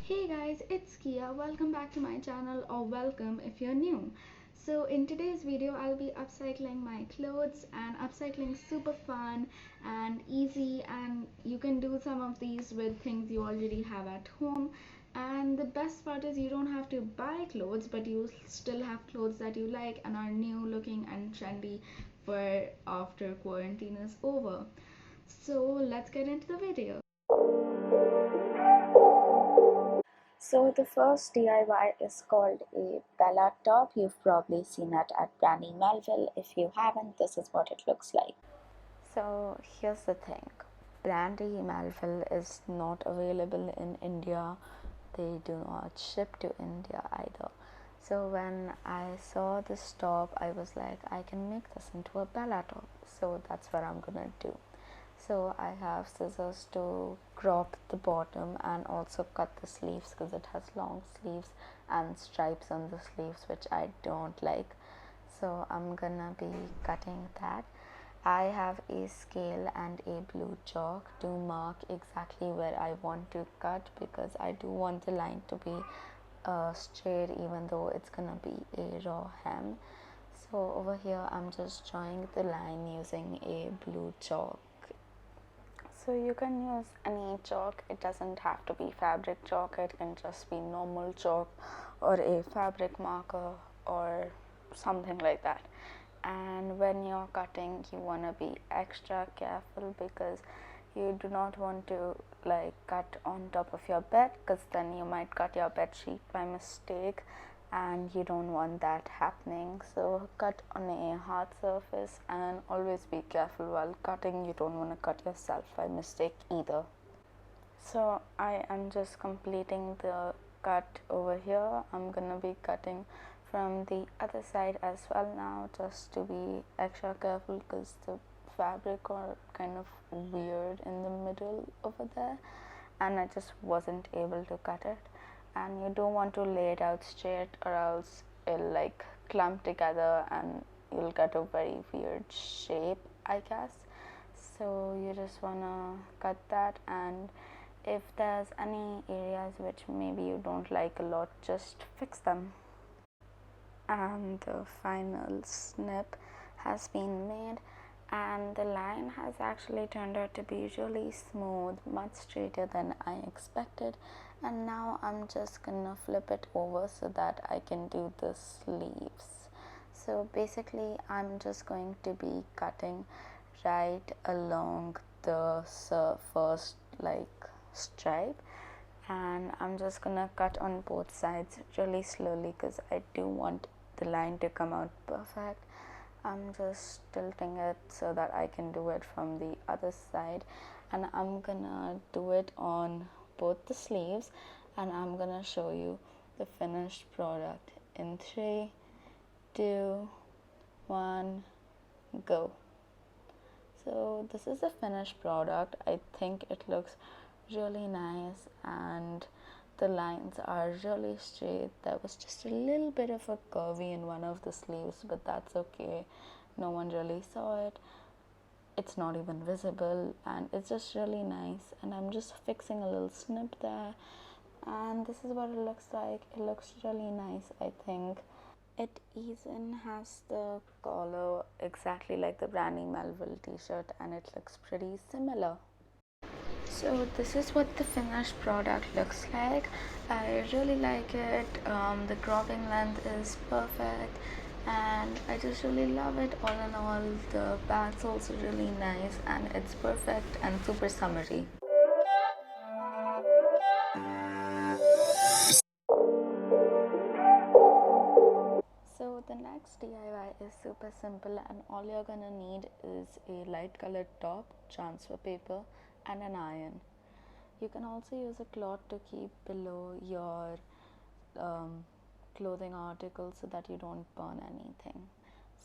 Hey guys, it's Kiya. Welcome back to my channel, or welcome if you're new. So in today's video I'll be upcycling my clothes, and upcycling is super fun and easy, and you can do some of these with things you already have at home. And the best part is you don't have to buy clothes, but you still have clothes that you like and are new looking and trendy for after quarantine is over. So let's get into the video. So the first DIY is called a Bellator. You've probably seen it at Brandy Melville. If you haven't, this is what it looks like. So here's the thing. Brandy Melville is not available in India. They do not ship to India either. So when I saw this top, I was like, I can make this into a Bellator. So that's what I'm gonna do. So I have scissors to crop the bottom and also cut the sleeves because it has long sleeves and stripes on the sleeves, which I don't like. So I'm gonna be cutting that. I have a scale and a blue chalk to mark exactly where I want to cut, because I do want the line to be straight even though it's gonna be a raw hem. So over here I'm just drawing the line using a blue chalk. So you can use any chalk. It doesn't have to be fabric chalk. It can just be normal chalk or a fabric marker or something like that. And when you're cutting, you want to be extra careful, because you do not want to cut on top of your bed, because then you might cut your bed sheet by mistake, and you don't want that happening. So cut on a hard surface, and always be careful while cutting. You don't want to cut yourself by mistake either. So I am just completing the cut over here. I'm gonna be cutting from the other side as well now, just to be extra careful, because the fabric are kind of weird in the middle over there, and I just wasn't able to cut it. And you don't want to lay it out straight, or else it'll clump together and you'll get a very weird shape, I guess. So you just wanna cut that, and if there's any areas which maybe you don't like a lot, just fix them. And the final snip has been made, and the line has actually turned out to be really smooth, much straighter than I expected. And now I'm just gonna flip it over so that I can do the sleeves. So basically I'm just going to be cutting right along the first stripe, and I'm just gonna cut on both sides really slowly, because I do want the line to come out perfect. I'm just tilting it so that I can do it from the other side, and I'm gonna do it on both the sleeves, and I'm gonna show you the finished product in 3, 2, 1, go. So this is the finished product. I think it looks really nice, and the lines are really straight. There was just a little bit of a curvy in one of the sleeves, but that's okay. No one really saw it. It's not even visible, and it's just really nice. And I'm just fixing a little snip there, and this is what it looks like. It looks really nice, I think. It even has the collar exactly like the Brandy Melville t-shirt, and it looks pretty similar. So this is what the finished product looks like. I really like it. The cropping length is perfect, and I just really love it. All in all, the bag's also really nice, and it's perfect and super summery. So the next DIY is super simple, and all you're gonna need is a light colored top, transfer paper, and an iron. You can also use a cloth to keep below your um, clothing articles so that you don't burn anything.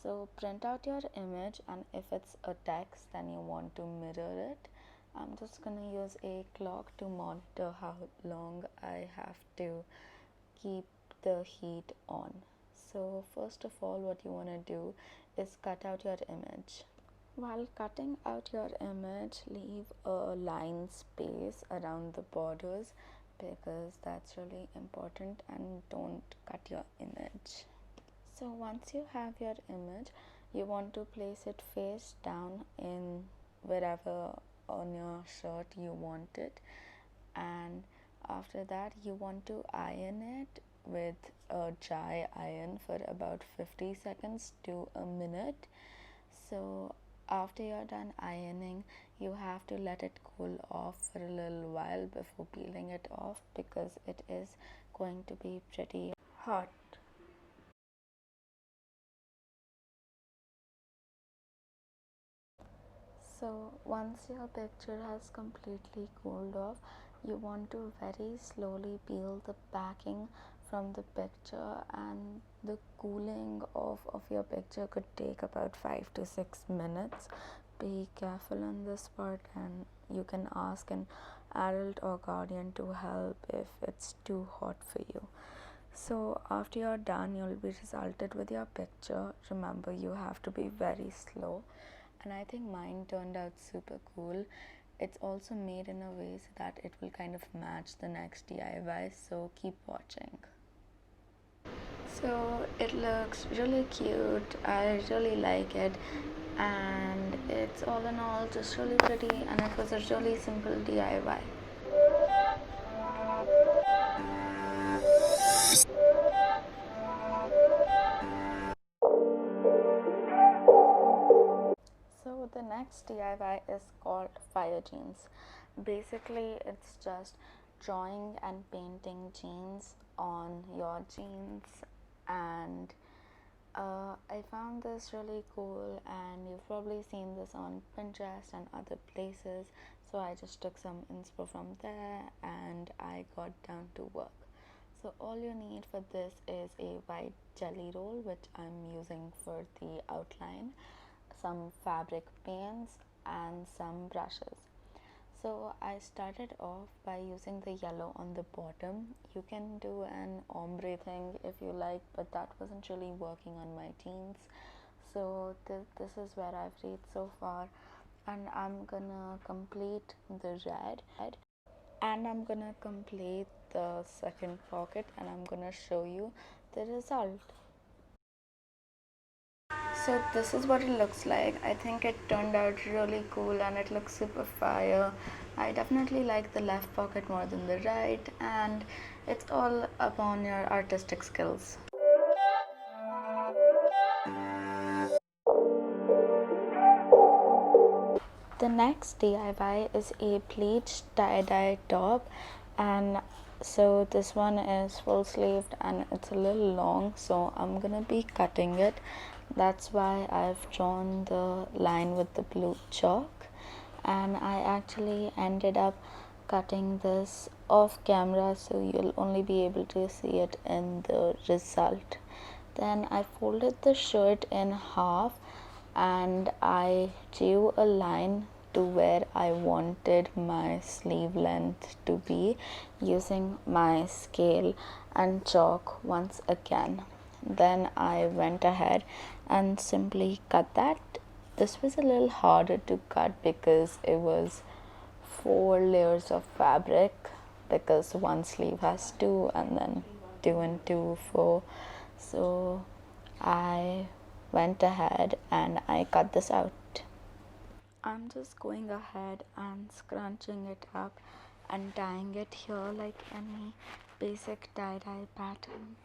So print out your image, and if it's a text then you want to mirror it. I'm just gonna use a clock to monitor how long I have to keep the heat on. So first of all, what you want to do is cut out your image. While cutting out your image, leave a line space around the borders because that's really important, and don't cut your image. So once you have your image, you want to place it face down in wherever on your shirt you want it, and after that you want to iron it with a dry iron for about 50 seconds to a minute. So after you're done ironing, you have to let it cool off for a little while before peeling it off because it is going to be pretty hot. So once your picture has completely cooled off, you want to very slowly peel the backing from the picture, and the cooling off of your picture could take about 5 to 6 minutes. Be careful on this part, and you can ask an adult or guardian to help if it's too hot for you. So after you're done, you'll be resulted with your picture. Remember, you have to be very slow, and I think mine turned out super cool. It's also made in a way so that it will kind of match the next DIY, so keep watching. So it looks really cute, I really like it, and it's all in all just really pretty, and it was a really simple DIY. So the next DIY is called fire jeans. Basically, it's just drawing and painting jeans on your jeans, and I found this really cool, and you've probably seen this on Pinterest and other places. So I just took some inspo from there and I got down to work. So all you need for this is a white jelly roll, which I'm using for the outline, some fabric paints, and some brushes. So I started off by using the yellow on the bottom. You can do an ombre thing if you like, but that wasn't really working on my jeans. So this is where I've reached so far, and I'm gonna complete the red, and I'm gonna complete the second pocket, and I'm gonna show you the result. So this is what it looks like. I think it turned out really cool and it looks super fire. I definitely like the left pocket more than the right, and it's all upon your artistic skills. The next DIY is a bleach tie dye top, and so this one is full sleeved and it's a little long, so I'm gonna be cutting it. That's why I've drawn the line with the blue chalk, and I actually ended up cutting this off camera, so you'll only be able to see it in the result. Then I folded the shirt in half and I drew a line to where I wanted my sleeve length to be using my scale and chalk once again. Then I went ahead and simply cut that. This was a little harder to cut because it was 4 layers of fabric, because one sleeve has two and then two and two, four. So I went ahead and I cut this out. I'm just going ahead and scrunching it up and tying it here like any basic tie-dye pattern.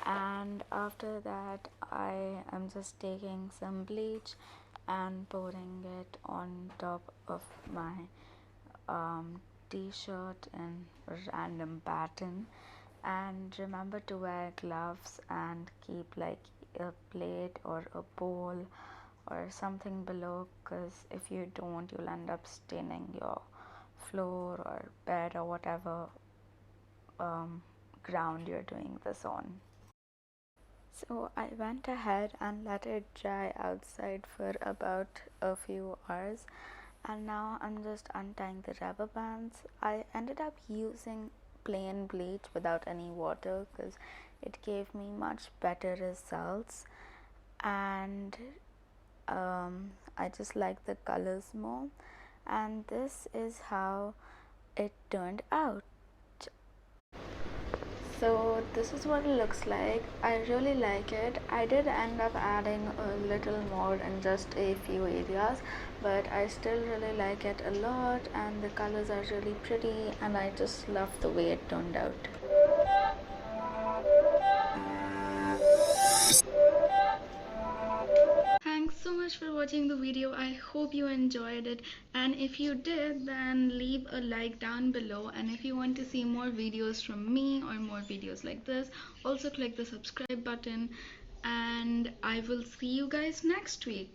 And after that, I am just taking some bleach and pouring it on top of my t-shirt in random pattern. And remember to wear gloves and keep like a plate or a bowl or something below, because if you don't, you'll end up staining your floor or bed or whatever ground you're doing this on. So I went ahead and let it dry outside for about a few hours, and now I'm just untying the rubber bands. I ended up using plain bleach without any water because it gave me much better results, and I just like the colors more, and this is how it turned out. So this is what it looks like. I really like it. I did end up adding a little more in just a few areas, but I still really like it a lot, and the colors are really pretty, and I just love the way it turned out. Thanks so much for watching the video. I hope you enjoyed it, and if you did, then leave a like down below. And if you want to see more videos from me or more videos like this, also click the subscribe button, and I will see you guys next week.